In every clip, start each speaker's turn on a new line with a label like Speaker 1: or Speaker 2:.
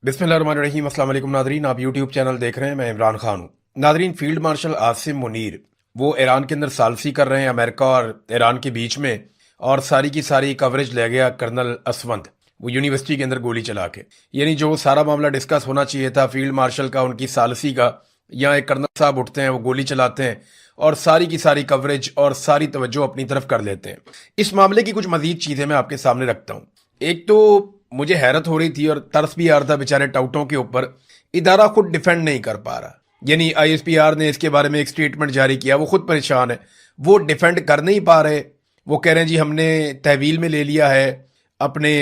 Speaker 1: बिस्मिल्लाहिर्रहमानिर्रहीम। अस्सलाम वालेकुम नादरीन, आप यूट्यूब चैनल देख रहे हैं। मैं इमरान खान हूँ। Nadreen, field marshal Asim Munir वो ईरान के अंदर सालसी कर रहे हैं अमेरिका और ईरान के बीच में, और सारी की सारी कवरेज ले गया कर्नल असवंद वो यूनिवर्सिटी के अंदर गोली चला के। यानी जो सारा मामला डिस्कस होना चाहिए था फील्ड मार्शल का, उनकी सालसी का, यहाँ एक कर्नल साहब उठते हैं, वो गोली चलाते हैं और सारी की सारी कवरेज और सारी तवज्जो अपनी तरफ कर लेते हैं। इस मामले की कुछ मजीद चीज़ें मैं आपके सामने रखता हूँ। एक तो मुझे हैरत हो रही थी और तरस भी आ रहा था बेचारे टाउटों के ऊपर, इदारा खुद डिफेंड नहीं कर पा रहा। यानी आईएसपीआर ने इसके बारे में एक स्टेटमेंट जारी किया, वो खुद परेशान है, वो डिफेंड कर नहीं पा रहे। वो कह रहे हैं जी हमने तहवील में ले लिया है, अपने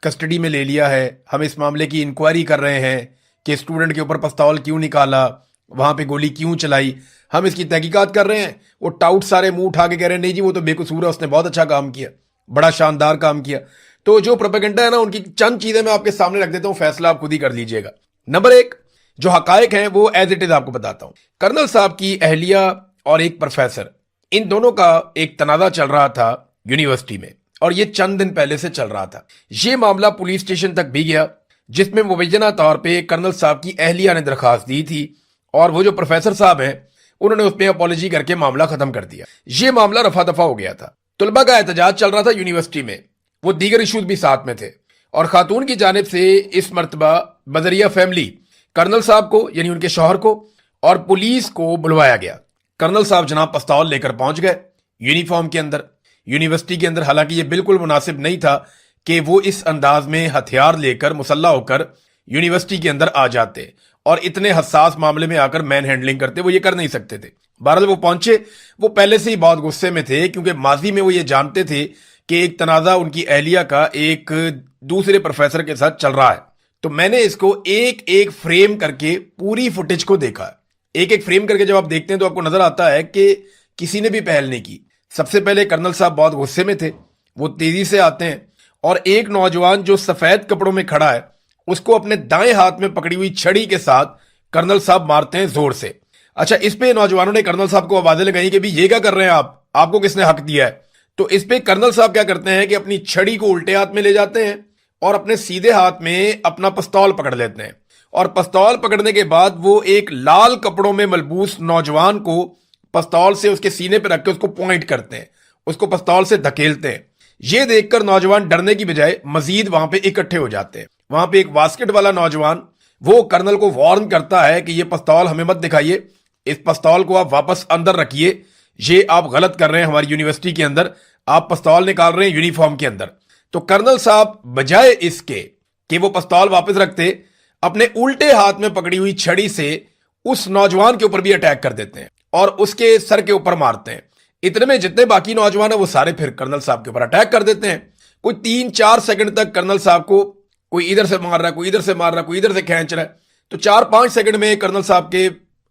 Speaker 1: कस्टडी में ले लिया है, हम इस मामले की इंक्वायरी कर रहे हैं कि स्टूडेंट के ऊपर पिस्तौल क्यों निकाला, वहाँ पे गोली क्यों चलाई, हम इसकी तहकीकात कर रहे हैं। वो टाउट सारे मुंह उठा के कह रहे हैं नहीं जी वो तो बेकसूर है, उसने बहुत अच्छा काम किया, बड़ा शानदार काम किया। तो जो प्रोपेगेंडा है ना, उनकी चंद चीजें मैं आपके सामने रख देता हूं, फैसला आप खुद ही कर लीजिएगा। नंबर एक, जो हकायक हैं वो एज इट इज आपको बताता हूं। कर्नल साहब की अहलिया और एक प्रोफेसर, इन दोनों का एक तनाजा चल रहा था यूनिवर्सिटी में, और ये चंद दिन पहले से चल रहा था। ये मामला पुलिस स्टेशन तक भी गया, जिसमें मुबैना तौर पर कर्नल साहब की अहलिया ने दरखास्त दी थी, और वो जो प्रोफेसर साहब हैं उन्होंने उस पर अपॉलॉजी करके मामला खत्म कर दिया। ये मामला रफा दफा हो गया था। तुलबा का एहतजाज चल रहा था यूनिवर्सिटी में, वो दीगर इशूज भी साथ में थे, और खातून की जानिब से इस मर्तबा बजरिया फैमिली कर्नल साहब को, यानी उनके शौहर को और पुलिस को बुलवाया गया। कर्नल साहब जनाब पिस्तौल लेकर पहुंच गए यूनिफॉर्म के अंदर, यूनिवर्सिटी के अंदर। हालांकि ये बिल्कुल मुनासिब नहीं था कि वो इस अंदाज में हथियार लेकर मुसल्ला होकर यूनिवर्सिटी के अंदर आ जाते और इतने हसास मामले में आकर मैन हैंडलिंग करते, वो ये कर नहीं सकते थे। बहरहाल वो पहुंचे, वो पहले से ही बहुत गुस्से में थे, क्योंकि माजी में वो ये जानते थे कि एक तनाजा उनकी अहलिया का एक दूसरे प्रोफेसर के साथ चल रहा है। तो मैंने इसको एक एक फ्रेम करके पूरी फुटेज को देखा। एक एक फ्रेम करके जब आप देखते हैं तो आपको नजर आता है कि किसी ने भी पहल नहीं की। सबसे पहले कर्नल साहब बहुत गुस्से में थे, वो तेजी से आते हैं और एक नौजवान जो सफेद कपड़ों में खड़ा है उसको अपने दाएं हाथ में पकड़ी हुई छड़ी के साथ कर्नल साहब मारते हैं जोर से। अच्छा, इस पे नौजवानों ने कर्नल साहब को आवाजें लगाई कि भी ये क्या कर रहे हैं आप, आपको किसने हक दिया है। तो इस पे कर्नल साहब क्या करते हैं कि अपनी छड़ी को उल्टे हाथ में ले जाते हैं और अपने सीधे हाथ में अपना पिस्तौल पकड़ लेते हैं, और पिस्तौल पकड़ने के बाद वो एक लाल कपड़ों में मलबूस नौजवान को पिस्तौल से उसके सीने पर रख के उसको पॉइंट करते हैं, उसको पिस्तौल से धकेलते हैं। ये देखकर नौजवान डरने की बजाय मजीद वहां पे इकट्ठे हो जाते हैं। वहां पे एक बास्केट वाला नौजवान वो कर्नल को वार्न करता है कि ये पिस्तौल हमें मत दिखाइए, इस पिस्तौल को आप वापस अंदर रखिए, ये आप गलत कर रहे हैं हमारी यूनिवर्सिटी के अंदर, आप पिस्तौल निकाल रहे हैं यूनिफॉर्म के अंदर। तो कर्नल साहब बजाय इसके कि वो पिस्तौल वापस रखते, अपने उल्टे हाथ में पकड़ी हुई छड़ी से उस नौजवान के ऊपर भी अटैक कर देते हैं और उसके सर के ऊपर मारते हैं। इतने में जितने बाकी नौजवान है वो सारे फिर कर्नल साहब के ऊपर अटैक कर देते हैं। कोई 3-4 सेकंड तक कर्नल साहब को कोई इधर से मार रहा है, कोई इधर से मार रहा है, कोई इधर से खींच रहा है। तो 4-5 सेकंड में कर्नल साहब के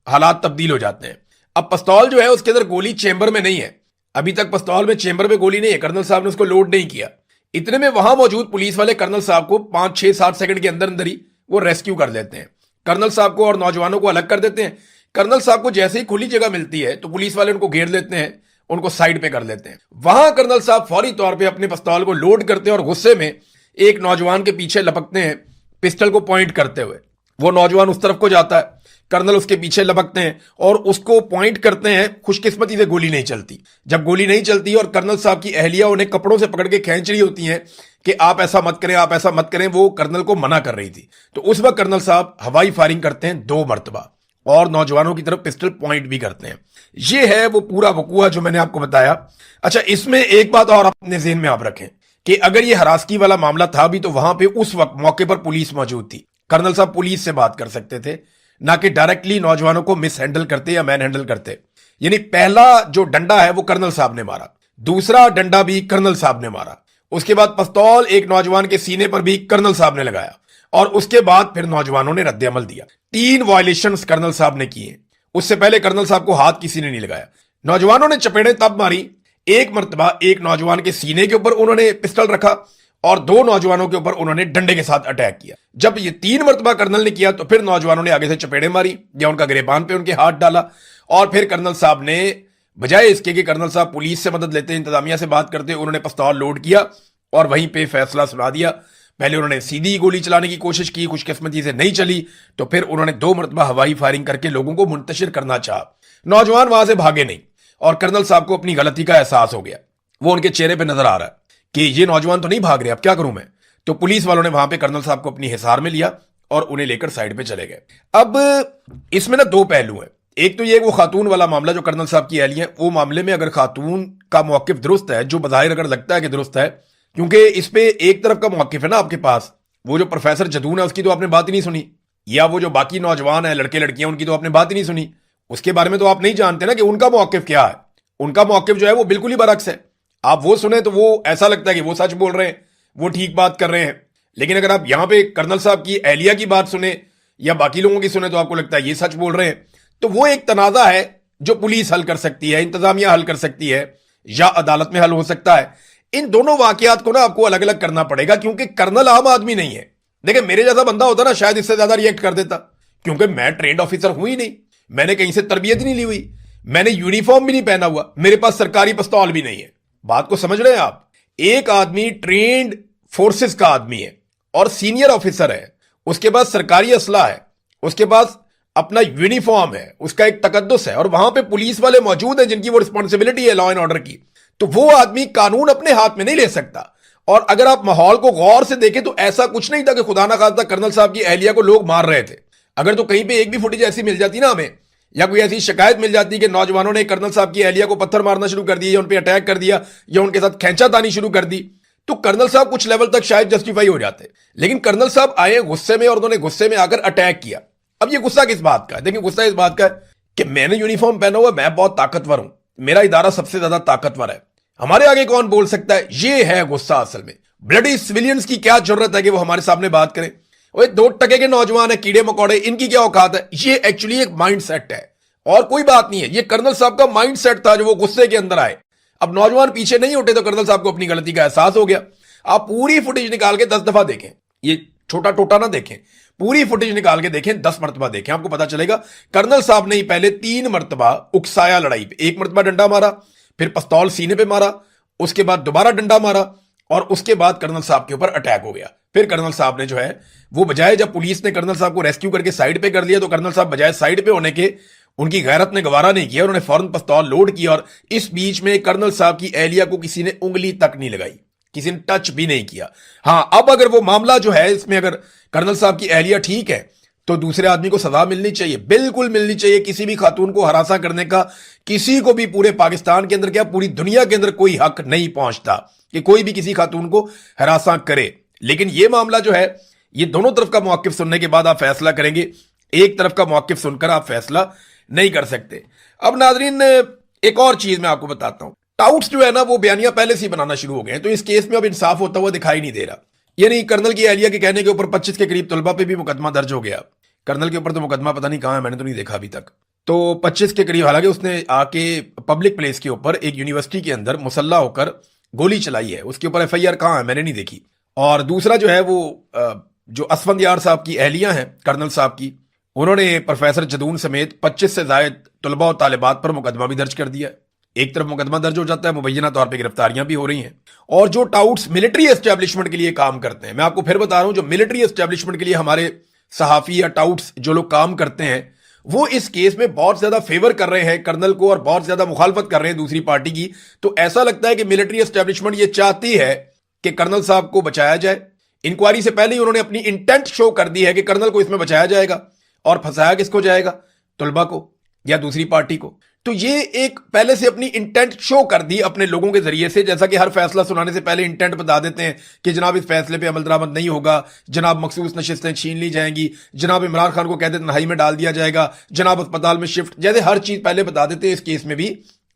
Speaker 1: हालात तब्दील हो जाते हैं। अब पिस्तौल जो है उसके अंदर गोली चेंबर में नहीं है, अभी तक पिस्तौल में चेंबर में गोली नहीं है, कर्नल साहब ने उसको लोड नहीं किया। इतने में वहां मौजूद पुलिस वाले कर्नल साहब को 5-6-7 सेकंड के अंदर अंदर ही वो रेस्क्यू कर लेते हैं। कर्नल साहब को और नौजवानों को अलग कर देते हैं। कर्नल साहब को जैसे ही खुली जगह मिलती है तो पुलिस वाले उनको घेर लेते हैं, उनको साइड पे कर लेते हैं। वहां कर्नल साहब फौरी तौर पे अपने पिस्तौल को लोड करते हैं और गुस्से में एक नौजवान के पीछे लपकते हैं पिस्टल को पॉइंट करते हुए। वो नौजवान उस तरफ को जाता है, कर्नल उसके पीछे लपकते हैं और उसको पॉइंट करते हैं। खुशकिस्मती से गोली नहीं चलती। जब गोली नहीं चलती और कर्नल साहब की अहलिया उन्हें कपड़ों से पकड़ के खींच रही होती हैं कि आप ऐसा मत करें, आप ऐसा मत करें, वो कर्नल को मना कर रही थी। तो उस वक्त कर्नल साहब हवाई फायरिंग करते हैं 2 मरतबा और नौजवानों की तरफ पिस्टल पॉइंट भी करते हैं। ये है वो पूरा वकूआ जो मैंने आपको बताया। अच्छा, इसमें एक बात और अपने ज़हन में आप रखें कि अगर ये हरासगी वाला मामला था भी तो वहां पे उस वक्त मौके पर पुलिस मौजूद थी। कर्नल साहब पुलिस से बात कर सकते थे, ना कि डायरेक्टली नौजवानों को मिस हैंडल करते या मैन हैंडल करते। यानी पहला जो डंडा है वो कर्नल साहब ने मारा, दूसरा डंडा भी कर्नल साहब ने मारा, उसके बाद पिस्तौल एक नौजवान के सीने पर भी कर्नल साहब ने लगाया, और उसके बाद फिर नौजवानों ने रद्द अमल दिया। 3 वायलेशंस कर्नल साहब ने किए। उससे पहले कर्नल साहब को हाथ किसी ने नहीं लगाया। नौजवानों ने चपेड़े तब मारी, एक मर्तबा एक नौजवान के सीने के ऊपर उन्होंने पिस्टल रखा और 2 नौजवानों के ऊपर उन्होंने डंडे के साथ अटैक किया। जब ये 3 मर्तबा कर्नल ने किया तो फिर नौजवानों ने आगे से चपेड़े मारी या उनका गिरेबान पे उनके हाथ डाला, और फिर कर्नल साहब ने बजाय इसके कि कर्नल साहब पुलिस से मदद लेते, इंतजामिया से बात करते, उन्होंने पिस्तौल लोड किया और वहीं पे फैसला सुना दिया। पहले उन्होंने सीधी गोली चलाने की कोशिश की, खुशकिस्मती से नहीं चली, तो फिर उन्होंने 2 मरतबा हवाई फायरिंग करके लोगों को मुंतशिर करना चाहा। नौजवान वहां से भागे नहीं और कर्नल साहब को अपनी गलती का एहसास हो गया। वो उनके चेहरे पे नजर आ रहा है कि ये नौजवान तो नहीं भाग रहे, अब क्या करूं मैं। तो पुलिस वालों ने वहां पे कर्नल साहब को अपनी हिसार में लिया और उन्हें लेकर साइड पे चले गए। अब इसमें ना 2 पहलू हैं। एक तो ये वो खातून वाला मामला जो कर्नल साहब की अहलिया है, वो मामले में अगर खातून का मौकिफ दुरुस्त है, जो बज़ाहिर अगर लगता है कि दुरुस्त है, क्योंकि इस पे एक तरफ का मौकिफ है ना आपके पास, वो जो प्रोफेसर जदून है उसकी तो आपने बात ही नहीं सुनी, या वो जो बाकी नौजवान है लड़के लड़कियां उनकी तो आपने बात ही नहीं सुनी। उसके बारे में तो आप नहीं जानते ना कि उनका मौकिफ क्या है। उनका मौकिफ जो है वो बिल्कुल ही बरक्स है। आप वो सुने तो वो ऐसा लगता है कि वो सच बोल रहे हैं, वो ठीक बात कर रहे हैं। लेकिन अगर आप यहां पे कर्नल साहब की अहलिया की बात सुने या बाकी लोगों की सुने तो आपको लगता है ये सच बोल रहे हैं। तो वो एक तनाजा है जो पुलिस हल कर सकती है, इंतजामिया हल कर सकती है, या अदालत में हल हो सकता है। इन दोनों वाकयात को ना आपको अलग अलग करना पड़ेगा, क्योंकि कर्नल आम आदमी नहीं है। देखिए मेरे जैसा बंदा होता ना शायद इससे ज्यादा रिएक्ट कर देता, क्योंकि मैं ट्रेंड ऑफिसर हूं ही नहीं, मैंने कहीं से तरबियत ही नहीं ली हुई, मैंने यूनिफॉर्म भी नहीं पहना हुआ, मेरे पास सरकारी पिस्तौल भी नहीं है। बात को समझ रहे हैं आप? एक आदमी ट्रेंड फोर्सेस का आदमी है और सीनियर ऑफिसर है, उसके पास सरकारी असला है, उसके पास अपना यूनिफॉर्म है, उसका एक तकद्दुस है, और वहां पे पुलिस वाले मौजूद हैं जिनकी वो रिस्पॉन्सिबिलिटी है लॉ एंड ऑर्डर की। तो वो आदमी कानून अपने हाथ में नहीं ले सकता। और अगर आप माहौल को गौर से देखें तो ऐसा कुछ नहीं था कि खुदा ना खास्ता कर्नल साहब की अहलिया को लोग मार रहे थे। अगर तो कहीं पे एक भी फुटेज ऐसी मिल जाती ना हमें, या कोई ऐसी शिकायत मिल जाती कि नौजवानों ने कर्नल साहब की अहलिया को पत्थर मारना शुरू कर दिया, या उन पर अटैक कर दिया, या उनके साथ खींचातानी शुरू कर दी, तो कर्नल साहब कुछ लेवल तक शायद जस्टिफाई हो जाते। लेकिन कर्नल साहब आए गुस्से में और उन्होंने गुस्से में आकर अटैक किया। अब ये गुस्सा किस बात का है? देखिए गुस्सा इस बात का है कि मैंने यूनिफॉर्म पहना हुआ, मैं बहुत ताकतवर हूं, मेरा इदारा सबसे ज्यादा ताकतवर है, हमारे आगे कौन बोल सकता है। ये है गुस्सा असल में। ब्लडी सिविलियंस की क्या जरूरत है कि वो हमारे सामने बात करें? वो 2% के नौजवान है, कीड़े मकोड़े, इनकी क्या औकात है? ये एक्चुअली एक माइंड सेट है और कोई बात नहीं है। ये कर्नल साहब का माइंड सेट था जो वो गुस्से के अंदर आए। अब नौजवान पीछे नहीं उठे तो कर्नल साहब को अपनी गलती का एहसास हो गया। आप पूरी फुटेज निकाल के 10 दफा देखें, ये छोटा टोटा ना देखें, पूरी फुटेज निकाल के देखें, 10 मरतबा देखें, आपको पता चलेगा कर्नल साहब ने ही पहले 3 मरतबा उकसाया लड़ाई पे। 1 मरतबा डंडा मारा, फिर पिस्तौल सीने पे मारा, उसके बाद दोबारा डंडा मारा, और उसके बाद कर्नल साहब के ऊपर अटैक हो गया। फिर कर्नल साहब ने जो है वो बजाय, जब पुलिस ने कर्नल साहब को रेस्क्यू करके साइड पे कर लिया, तो कर्नल साहब बजाय साइड पे होने के उनकी गैरत ने गवारा नहीं किया, उन्होंने फौरन पिस्तौल लोड किया। और इस बीच में कर्नल साहब की अहलिया को किसी ने उंगली तक नहीं लगाई, किसी ने टच भी नहीं किया। हां, अब अगर वो मामला जो है इसमें अगर कर्नल साहब की अहलिया ठीक है तो दूसरे आदमी को सजा मिलनी चाहिए, बिल्कुल मिलनी चाहिए। किसी भी खातून को हरासा करने का किसी को भी पूरे पाकिस्तान के अंदर, क्या पूरी दुनिया के अंदर कोई हक नहीं पहुंचता कि कोई भी किसी खातून को हरासा करे। लेकिन यह मामला जो है, ये दोनों तरफ का मौकिफ सुनने के बाद आप फैसला करेंगे, एक तरफ का मौकिफ सुनकर आप फैसला नहीं कर सकते। अब नाजरीन एक और चीज मैं आपको बताता हूं, टाउट्स जो है ना वो बयानियां पहले से ही बनाना शुरू हो गए हैं, तो इस केस में अब इंसाफ होता हुआ दिखाई नहीं दे रहा। यानी कर्नल की अहलिया के कहने के ऊपर 25 के करीब तलबा पे भी मुकदमा दर्ज हो गया। कर्नल के ऊपर तो मुकदमा पता नहीं कहां है, मैंने तो नहीं देखा अभी तक। तो 25 के करीब, हालांकि उसने आके पब्लिक प्लेस के ऊपर एक यूनिवर्सिटी के अंदर मुसल्ला होकर गोली चलाई है, उसके ऊपर FIR कहां है मैंने नहीं देखी। और दूसरा जो है वो जो असफंदियार साहब की अहलिया हैं कर्नल साहब की, उन्होंने प्रोफेसर जदून समेत 25 से ज्यादा तलबा और तालिबात पर मुकदमा भी दर्ज कर दिया। एक तरफ मुकदमा दर्ज हो जाता है, मुबैना तौर पे गिरफ्तारियां भी हो रही हैं। और जो टाउट्स मिलिट्री एस्टेब्लिशमेंट के लिए काम करते हैं, मैं आपको फिर बता रहा हूं, जो मिलिट्री एस्टेब्लिशमेंट के लिए हमारे सहाफी या टाउट्स जो लोग काम करते हैं, वो इस केस में बहुत ज्यादा फेवर कर रहे हैं कर्नल को और बहुत ज्यादा मुखालफत कर रहे हैं दूसरी पार्टी की। तो ऐसा लगता है कि मिलिट्री एस्टेब्लिशमेंट ये चाहती है कि कर्नल साहब को बचाया जाए। इंक्वायरी से पहले ही उन्होंने अपनी इंटेंट शो कर दी है कि कर्नल को इसमें बचाया जाएगा, और फंसाया किसको जाएगा? तलबा को या दूसरी पार्टी को। तो ये एक पहले से अपनी इंटेंट शो कर दी अपने लोगों के जरिए से, जैसा कि हर फैसला सुनाने से पहले इंटेंट बता देते हैं कि जनाब इस फैसले पे अमल दरामद नहीं होगा, जनाब मखसूस नशिस्तें छीन ली जाएंगी, जनाब इमरान खान को कहते तन्हाई में डाल दिया जाएगा, जनाब अस्पताल में शिफ्ट, जैसे हर चीज पहले बता देते हैं। इस केस में भी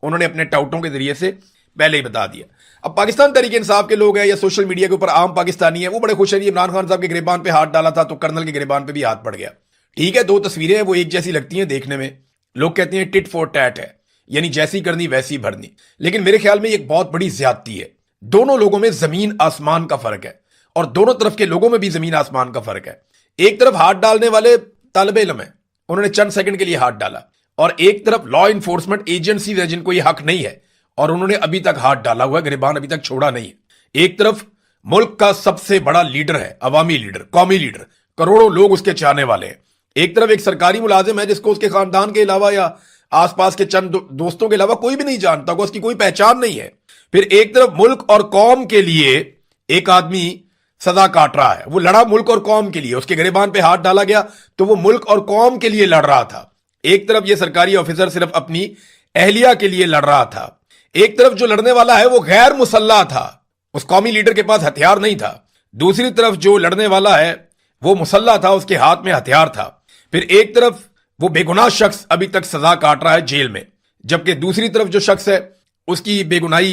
Speaker 1: उन्होंने अपने टाउटों के जरिए से पहले ही बता दिया। अब पाकिस्तान तहरीक इंसाफ के लोग हैं या सोशल मीडिया के ऊपर आम पाकिस्तानी है, वो बड़े खुश हैं, इमरान खान साहब के गिरबान पे हाथ डाला था तो कर्नल के गिरबान पे भी हाथ पड़ गया। ठीक है, 2 तस्वीरें हैं, वो एक जैसी लगती हैं देखने में, लोग कहते हैं टिट फॉर टैट है, यानी जैसी करनी वैसी भरनी। लेकिन मेरे ख्याल में एक बहुत बड़ी ज्यादती है। दोनों लोगों में जमीन आसमान का फर्क है, और दोनों तरफ के लोगों में भी जमीन आसमान का फर्क है। एक तरफ हाथ डालने वाले तालिबे इल्म है, उन्होंने चंद सेकंड के लिए हाथ डाला, और एक तरफ लॉ इन्फोर्समेंट एजेंसीज है जिनको यह हक नहीं है और उन्होंने अभी तक हाथ डाला हुआ है, गिरबान अभी तक छोड़ा नहीं है। एक तरफ मुल्क का सबसे बड़ा लीडर है, अवामी लीडर, कौमी लीडर, करोड़ों लोग उसके चाहने वाले हैं। एक तरफ एक सरकारी मुलाजिम है जिसको उसके खानदान के अलावा या आसपास के चंद दोस्तों के अलावा कोई भी नहीं जानता, को उसकी कोई पहचान नहीं है। फिर एक तरफ मुल्क और कौम के लिए एक आदमी सजा काट रहा है, वो लड़ा मुल्क और कौम के लिए, उसके गिरेबान पे हाथ डाला गया तो वो मुल्क और कौम के लिए लड़ रहा था। एक तरफ ये सरकारी ऑफिसर सिर्फ अपनी अहलिया के लिए लड़ रहा था, एक तरफ जो लड़ने वाला है वो गैर मुसल्ला था, उस कौमी लीडर के पास हथियार नहीं था। दूसरी तरफ जो लड़ने वाला है वो मुसल्ला था, उसके हाथ में हथियार था। फिर एक तरफ वो बेगुनाह शख्स अभी तक सजा काट रहा है जेल में, जबकि दूसरी तरफ जो शख्स है उसकी बेगुनाही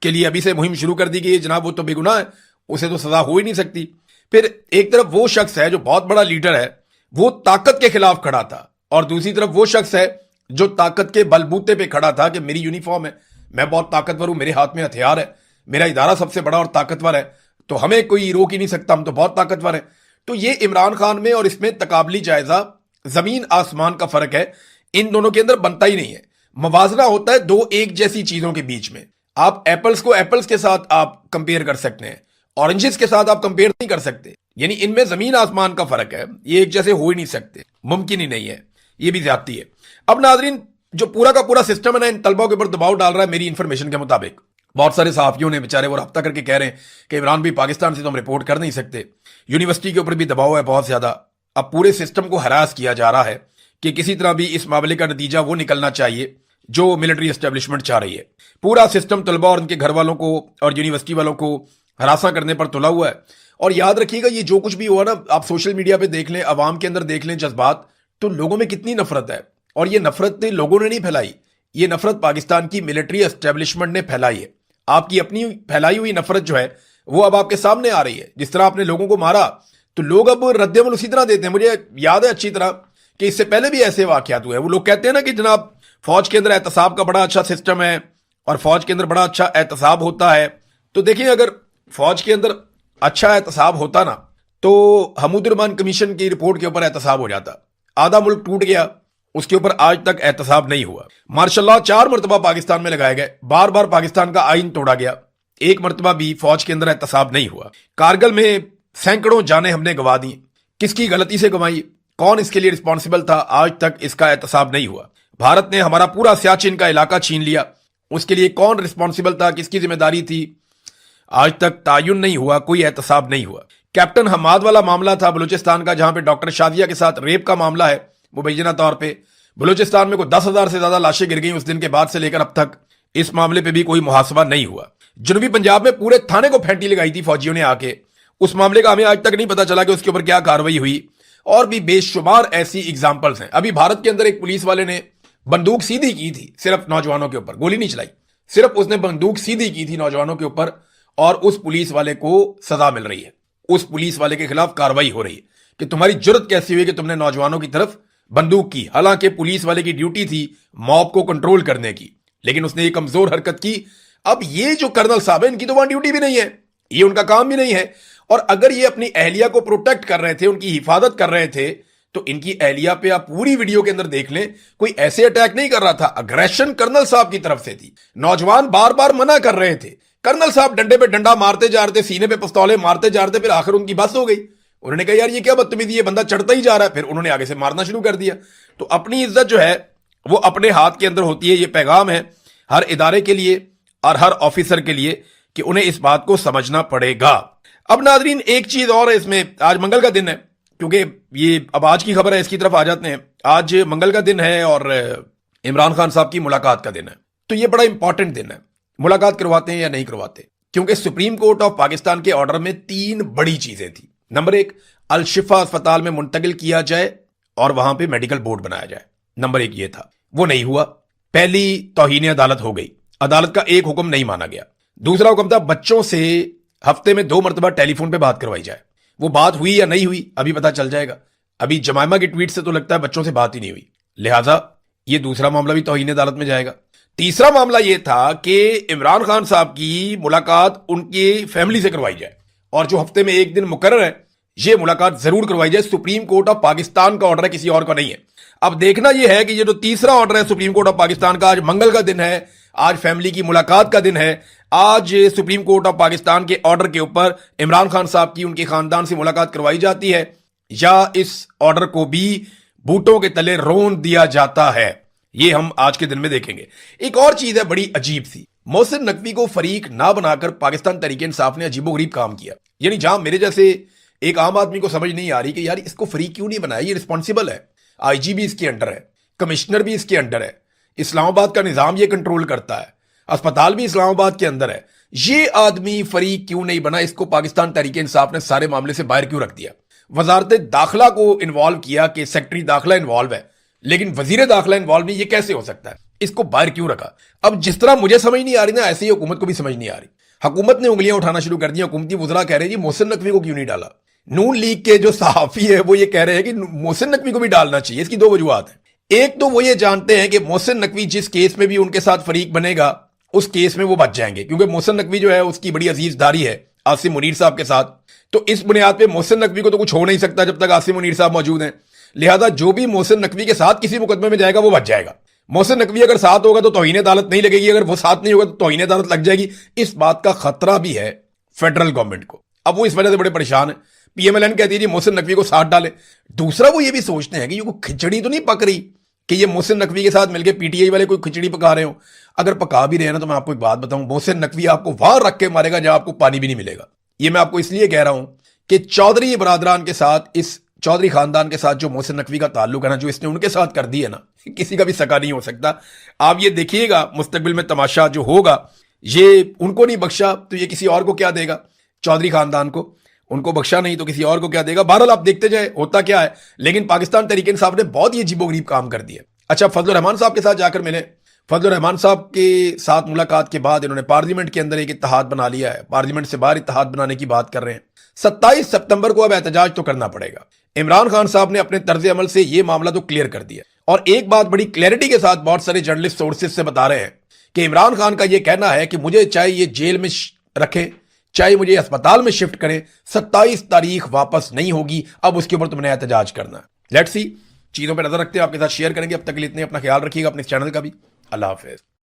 Speaker 1: के लिए अभी से मुहिम शुरू कर दी गई है, जनाब वो तो बेगुनाह है, उसे तो सजा हो ही नहीं सकती। फिर एक तरफ वो शख्स है जो बहुत बड़ा लीडर है, वो ताकत के खिलाफ खड़ा था, और दूसरी तरफ वो शख्स है जो ताकत के बलबूते पे खड़ा था कि मेरी यूनिफॉर्म है, मैं बहुत ताकतवर हूं, मेरे हाथ में हथियार है, मेरा इदारा सबसे बड़ा और ताकतवर है, तो हमें कोई रोक ही नहीं सकता, हम तो बहुत ताकतवर है। तो ये इमरान खान में और इसमें तकाबली जायजा जमीन आसमान का फर्क है, इन दोनों के अंदर बनता ही नहीं है। मवाजना होता है दो एक जैसी चीजों के बीच में। आप एप्पल्स को एप्पल्स के साथ आप कंपेयर कर सकते हैं, ऑरेंजेस के साथ आप कंपेयर नहीं कर सकते, यानी इनमें जमीन आसमान का फर्क है, ये एक जैसे हो ही नहीं सकते, मुमकिन ही नहीं है, ये भी ज्यादती है। अब नाजरीन, जो पूरा का पूरा सिस्टम है ना, इन तलबा के ऊपर दबाव डाल रहा है। मेरी इंफॉर्मेशन के मुताबिक बहुत सारे सहाफियों ने बेचारे वो रब्ता करके कह रहे हैं कि इमरान भी पाकिस्तान से तो हम रिपोर्ट कर नहीं सकते, यूनिवर्सिटी के ऊपर भी दबाव है बहुत ज्यादा। अब पूरे सिस्टम को हरास किया जा रहा है कि किसी तरह भी इस मामले का नतीजा वो निकलना चाहिए जो मिलिट्री एस्टेब्लिशमेंट चाह रही है। पूरा सिस्टम तलबा और उनके घर वालों को और यूनिवर्सिटी वालों को हरासा करने पर तुला हुआ है। और याद रखिएगा, ये जो कुछ भी हुआ ना, आप सोशल मीडिया पे देख लें, अवाम के अंदर देख लें जज्बात, तो लोगों में कितनी नफरत है। और ये नफरत लोगों ने नहीं फैलाई, ये नफरत पाकिस्तान की मिलिट्री एस्टेब्लिशमेंट ने फैलाई है। आपकी अपनी फैलाई हुई नफरत जो है वो अब आपके सामने आ रही है। जिस तरह आपने लोगों को मारा तो लोग अब रद्द-ए-अमल उसी तरह देते हैं। मुझे याद है अच्छी तरह कि इससे पहले भी ऐसे वाकयात हुए हैं। वो लोग कहते हैं ना कि जनाब फौज के अंदर एहतसाब का बड़ा अच्छा सिस्टम है और फौज के अंदर बड़ा अच्छा एहतसाब होता है। तो देखिए, अगर फौज के अंदर अच्छा एहतसाब होता ना तो हमूदुर्रहमान कमीशन की रिपोर्ट के ऊपर एहतसाब हो जाता। आधा मुल्क टूट गया, उसके ऊपर आज तक एहतसाब नहीं हुआ। मार्शल 4 मरतबा पाकिस्तान में लगाए गए, बार बार पाकिस्तान का आइन तोड़ा गया, एक मरतबा भी फौज के अंदर एहतसाब नहीं हुआ। कारगिल में सैकड़ों जानें हमने गंवा दी, किसकी गलती से गंवाई, कौन इसके लिए रिस्पॉन्सिबल था, आज तक इसका एहतसाब नहीं हुआ। भारत ने हमारा पूरा सियाचिन का इलाका छीन लिया, उसके लिए कौन रिस्पॉन्सिबल था, किसकी जिम्मेदारी थी, आज तक तायुन नहीं हुआ, कोई एहतसाब नहीं हुआ। कैप्टन हमाद वाला मामला था बलूचिस्तान का, जहां पे डॉक्टर शादिया के साथ रेप का मामला है, मुबैना तौर पे बलूचिस्तान में कोई 10,000 से ज्यादा लाशें गिर गई उस दिन के बाद से लेकर अब तक, इस मामले पे भी कोई मुहासबा नहीं हुआ। जनूबी पंजाब में पूरे थाने को फैंटी लगाई थी फौजियों ने आके, उस मामले का हमें आज तक नहीं पता चला कि उसके ऊपर क्या कार्रवाई हुई। और भी बेशुमार ऐसी एग्जाम्पल्स हैं। अभी भारत के अंदर एक पुलिस वाले ने बंदूक सीधी की थी सिर्फ नौजवानों के ऊपर, गोली नहीं चलाई, सिर्फ उसने बंदूक सीधी की थी नौजवानों के ऊपर, और उस पुलिस वाले को सजा मिल रही है, उस पुलिस वाले के खिलाफ कार्रवाई हो रही है कि तुम्हारी जुर्रत कैसी हुई कि तुमने नौजवानों की तरफ बंदूक की। हालांकि पुलिस वाले की ड्यूटी थी मॉब को कंट्रोल करने की, लेकिन उसने ये कमजोर हरकत की। अब ये जो कर्नल साहब है, इनकी तो वहां ड्यूटी भी नहीं है, ये उनका काम भी नहीं है। और अगर ये अपनी अहलिया को प्रोटेक्ट कर रहे थे, उनकी हिफाजत कर रहे थे, तो इनकी अहलिया पे आप पूरी वीडियो के अंदर देख लें, कोई ऐसे अटैक नहीं कर रहा था, अग्रेशन कर्नल साहब की तरफ से थी। नौजवान बार बार मना कर रहे थे, कर्नल साहब डंडे पे डंडा मारते जा रहे थे, सीने पे पिस्तौलें मारते जा रहे थे, फिर आखिर उनकी बस हो गई। उन्होंने कहा यार ये क्या बदतमीजी, ये बंदा चढ़ता ही जा रहा है, फिर उन्होंने आगे से मारना शुरू कर दिया। तो अपनी इज्जत जो है वो अपने हाथ के अंदर होती है। ये पैगाम है हर इदारे के लिए और हर ऑफिसर के लिए कि उन्हें इस बात को समझना पड़ेगा। अब नाजरीन, एक चीज और है इसमें, आज मंगल का दिन है, क्योंकि ये अब आज की खबर है, इसकी तरफ आ जाते हैं। आज मंगल का दिन है और इमरान खान साहब की मुलाकात का दिन है, तो ये बड़ा इंपॉर्टेंट दिन है। मुलाकात करवाते हैं या नहीं करवाते, क्योंकि सुप्रीम कोर्ट ऑफ पाकिस्तान के ऑर्डर में 3 बड़ी चीजें थी। नंबर 1, अल शिफा अस्पताल में मुंतकिल किया जाए और वहां पे मेडिकल बोर्ड बनाया जाए। नंबर 1 ये था, वो नहीं हुआ। पहली तौहीन अदालत हो गई, अदालत का एक हुक्म नहीं माना गया। दूसरा हुक्म था बच्चों से हफ्ते में 2 मरतबा टेलीफोन पे बात करवाई जाए। वो बात हुई या नहीं हुई अभी पता चल जाएगा। अभी जमाइमा की ट्वीट से तो लगता है बच्चों से बात ही नहीं हुई, लिहाजा ये दूसरा मामला भी तौहीन अदालत में जाएगा। तीसरा मामला यह था कि इमरान खान साहब की मुलाकात उनकी फैमिली से करवाई जाए, और जो हफ्ते में 1 दिन मुकर्रर है ये मुलाकात जरूर करवाई जाए। सुप्रीम कोर्ट ऑफ पाकिस्तान का ऑर्डर है, किसी और का नहीं है। अब देखना यह है कि ये जो तीसरा ऑर्डर है सुप्रीम कोर्ट ऑफ पाकिस्तान का, आज मंगल का दिन है, آج فیملی کی ملاقات کا دن ہے. آج سپریم کورٹ آف پاکستان کے آرڈر کے اوپر عمران خان صاحب کی ان کے خاندان سے ملاقات کروائی جاتی ہے یا اس آرڈر کو بھی بوٹوں کے تلے رون دیا جاتا ہے, یہ ہم آج کے دن میں دیکھیں گے. ایک اور چیز ہے بڑی عجیب سی, محسن نقوی کو فریق نہ بنا کر پاکستان تحریک انصاف نے عجیب و غریب کام کیا. یعنی جہاں میرے جیسے ایک عام آدمی کو سمجھ نہیں آ رہی کہ یار اس کو فریق کیوں نہیں بنایا, یہ رسپانسیبل ہے, آئی جی بھی اس کے انڈر ہے, کمشنر بھی اس کے انڈر ہے, اسلام آباد کا نظام یہ کنٹرول کرتا ہے, اسپتال بھی اسلام آباد کے اندر ہے, یہ آدمی فریق کیوں نہیں بنا, اس کو پاکستان تحریک انصاف نے سارے معاملے سے باہر کیوں رکھ دیا. وزارت داخلہ کو انوالو کیا کہ سیکٹری داخلہ انوالو ہے, لیکن وزیر داخلہ انوالو نہیں, یہ کیسے ہو سکتا ہے, اس کو باہر کیوں رکھا. اب جس طرح مجھے سمجھ نہیں آ رہی نا, ایسے ہی حکومت کو بھی سمجھ نہیں آ رہی. حکومت نے انگلیاں اٹھانا شروع کر دی. حکومتی وزراء کہہ رہے ہیں جی محسن نقوی کو کیوں نہیں ڈالا. نون لیگ کے جو صحافی ہے وہ یہ کہہ رہے ہیں کہ محسن نقوی کو بھی ڈالنا چاہیے. اس کی دو وجوہات ہیں. ایک تو وہ یہ جانتے ہیں کہ محسن نقوی جس کیس میں بھی ان کے ساتھ فریق بنے گا اس کیس میں وہ بچ جائیں گے, کیونکہ محسن نقوی جو ہے اس کی بڑی عزیز داری ہے عاصم منیر صاحب کے ساتھ. تو اس بنیاد پہ محسن نقوی کو تو کچھ ہو نہیں سکتا جب تک عاصم منیر صاحب موجود ہیں. لہذا جو بھی محسن نقوی کے ساتھ کسی مقدمے میں جائے گا وہ بچ جائے گا. محسن نقوی اگر ساتھ ہوگا تو توہین عدالت نہیں لگے گی, اگر وہ ساتھ نہیں ہوگا تو توہین عدالت لگ جائے گی. اس بات کا خطرہ بھی ہے فیڈرل گورنمنٹ کو. اب وہ اس وجہ سے بڑے پریشان ہیں. پی ایم ایل این کہتی ہے جی محسن نقوی کو ساتھ ڈالے. دوسرا وہ یہ بھی سوچتے ہیں کہ یہ کوئی کھچڑی تو نہیں پک رہی کہ یہ محسن نقوی کے ساتھ مل کے پی ٹی آئی والے کوئی کھچڑی پکا رہے ہوں. اگر پکا بھی رہے ہیں نا تو میں آپ کو ایک بات بتاؤں, محسن نقوی آپ کو وہاں رکھ کے مارے گا جہاں آپ کو پانی بھی نہیں ملے گا. یہ میں آپ کو اس لیے کہہ رہا ہوں کہ چودھری برادران کے ساتھ, اس چودھری خاندان کے ساتھ جو محسن نقوی کا تعلق ہے نا, جو اس نے ان کے ساتھ کر دی ہے نا, کسی کا بھی سکا نہیں ہو سکتا. آپ یہ دیکھیے گا مستقبل میں تماشا جو ہوگا, یہ ان کو نہیں بخشا تو یہ کسی اور کو کیا دے گا. چودھری خاندان کو ان کو بخشا نہیں تو کسی اور کو کیا دے گا. بہرحال آپ دیکھتے جائے ہوتا کیا ہے. لیکن پاکستان تحریک انصاف نے بہت ہی عجیب و غریب کام کر دیا. اچھا, فضل الرحمان صاحب کے ساتھ جا کر ملے. فضل الرحمان صاحب کے ساتھ ملاقات کے بعد انہوں نے پارلیمنٹ کے اندر ایک اتحاد بنا لیا ہے, پارلیمنٹ سے باہر اتحاد بنانے کی بات کر رہے ہیں. 27 ستمبر کو اب احتجاج تو کرنا پڑے گا. عمران خان صاحب نے اپنے طرز عمل سے یہ معاملہ تو کلیئر کر دیا, اور ایک بات بڑی کلیئرٹی کے ساتھ بہت سارے جرنلسٹ سورسز سے بتا رہے ہیں کہ عمران خان کا یہ کہنا ہے کہ مجھے چاہے یہ جیل میں رکھیں, چاہے مجھے اسپتال میں شفٹ کریں, 27 تاریخ واپس نہیں ہوگی. اب اس کے اوپر تم نے احتجاج کرنا ہے. لیٹس سی, چیزوں پہ نظر رکھتے ہیں, آپ کے ساتھ شیئر کریں گے. اب تک کے لیے اتنے, اپنا خیال رکھیے گا, اپنے چینل کا بھی. اللہ حافظ.